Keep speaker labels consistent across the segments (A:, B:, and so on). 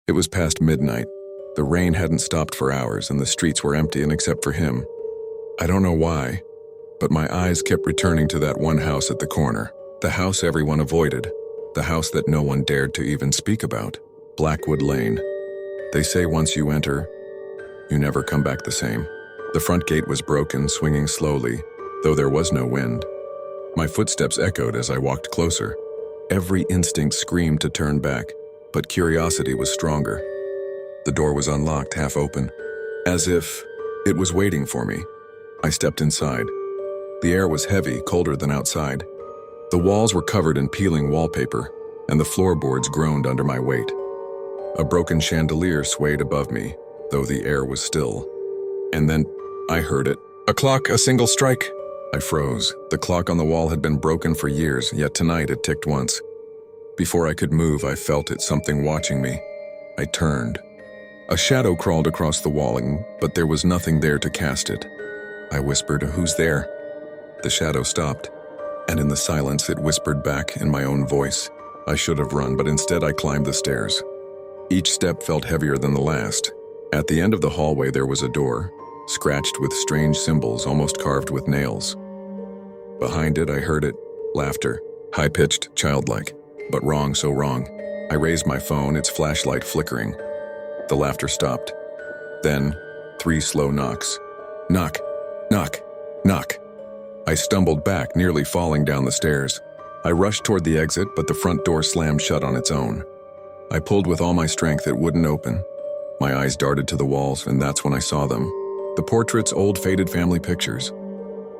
A: It was past midnight. The rain hadn't stopped for hours and the streets were empty and except for him. I don't know why, but my eyes kept returning to that one house at the corner. The house everyone avoided. The house that no one dared to even speak about. Blackwood Lane. They say once you enter, you never come back the same. The front gate was broken, swinging slowly, though there was no wind. My footsteps echoed as I walked closer. Every instinct screamed to turn back, but curiosity was stronger. The door was unlocked, half open, as if it was waiting for me. I stepped inside. The air was heavy, colder than outside. The walls were covered in peeling wallpaper, and the floorboards groaned under my weight. A broken chandelier swayed above me, though the air was still. And then I heard it. A clock, a single strike. I froze. The clock on the wall had been broken for years, yet tonight it ticked once. Before I could move, I felt it, something watching me. I turned. A shadow crawled across the walling, but there was nothing there to cast it. I whispered, "Who's there?" The shadow stopped, and in the silence it whispered back in my own voice. I should have run, but instead I climbed the stairs. Each step felt heavier than the last. At the end of the hallway there was a door, scratched with strange symbols, almost carved with nails. Behind it I heard it, laughter, high-pitched, childlike, but wrong, so wrong. I raised my phone, its flashlight flickering. The laughter stopped. Then, 3 slow knocks. Knock, knock, knock. I stumbled back, nearly falling down the stairs. I rushed toward the exit, but the front door slammed shut on its own. I pulled with all my strength, it wouldn't open. My eyes darted to the walls, and that's when I saw them. The portraits, old faded family pictures.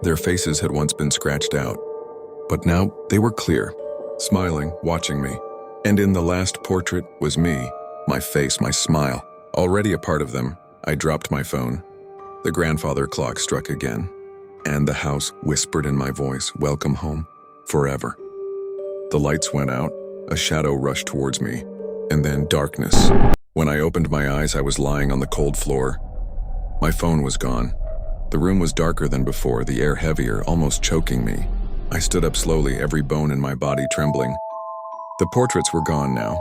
A: Their faces had once been scratched out, but now they were clear, smiling, watching me. And in the last portrait was me, my face, my smile, already a part of them. I dropped my phone. The grandfather clock struck again, and the house whispered in my voice, "Welcome home, forever." The lights went out, a shadow rushed towards me, and then darkness. When I opened my eyes, I was lying on the cold floor. My phone was gone. The room was darker than before, the air heavier, almost choking me. I stood up slowly, every bone in my body trembling. The portraits were gone now.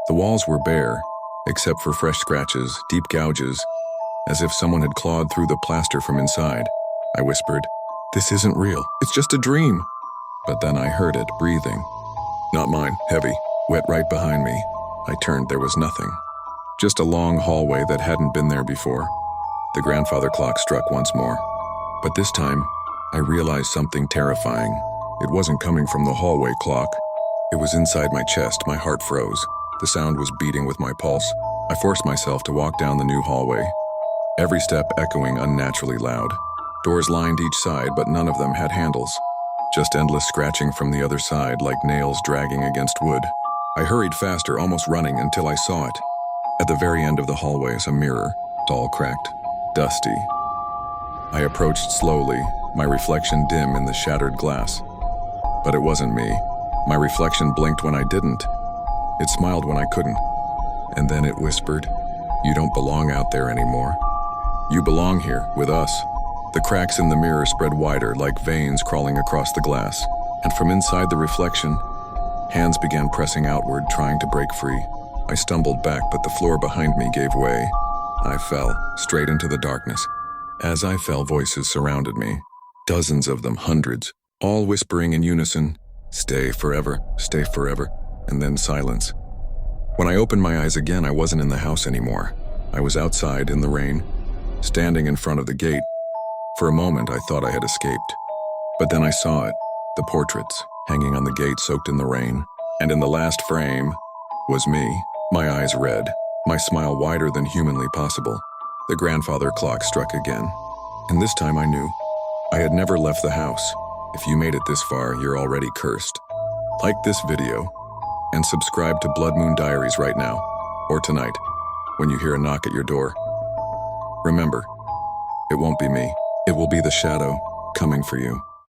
A: The walls were bare, except for fresh scratches, deep gouges, as if someone had clawed through the plaster from inside. I whispered, "This isn't real, it's just a dream." But then I heard it, breathing. Not mine, heavy, wet right behind me. I turned, there was nothing. Just a long hallway that hadn't been there before. The grandfather clock struck once more. But this time, I realized something terrifying. It wasn't coming from the hallway clock. It was inside my chest, my heart froze. The sound was beating with my pulse. I forced myself to walk down the new hallway, every step echoing unnaturally loud. Doors lined each side, but none of them had handles. Just endless scratching from the other side, like nails dragging against wood. I hurried faster, almost running, until I saw it. At the very end of the hallway is a mirror, dull, cracked, dusty. I approached slowly, my reflection dim in the shattered glass. But it wasn't me. My reflection blinked when I didn't. It smiled when I couldn't. And then it whispered, "You don't belong out there anymore. You belong here, with us." The cracks in the mirror spread wider, like veins crawling across the glass. And from inside the reflection, hands began pressing outward, trying to break free. I stumbled back, but the floor behind me gave way. I fell, straight into the darkness. As I fell, voices surrounded me. Dozens of them, hundreds, all whispering in unison, stay forever," and then silence. When I opened my eyes again, I wasn't in the house anymore. I was outside in the rain, standing in front of the gate. For a moment, I thought I had escaped. But then I saw it, the portraits, hanging on the gate soaked in the rain. And in the last frame was me, my eyes red, my smile wider than humanly possible. The grandfather clock struck again. And this time I knew. I had never left the house. If you made it this far, you're already cursed. Like this video, and subscribe to Moon Diaries right now, or tonight, when you hear a knock at your door. Remember, it won't be me. It will be the shadow coming for you.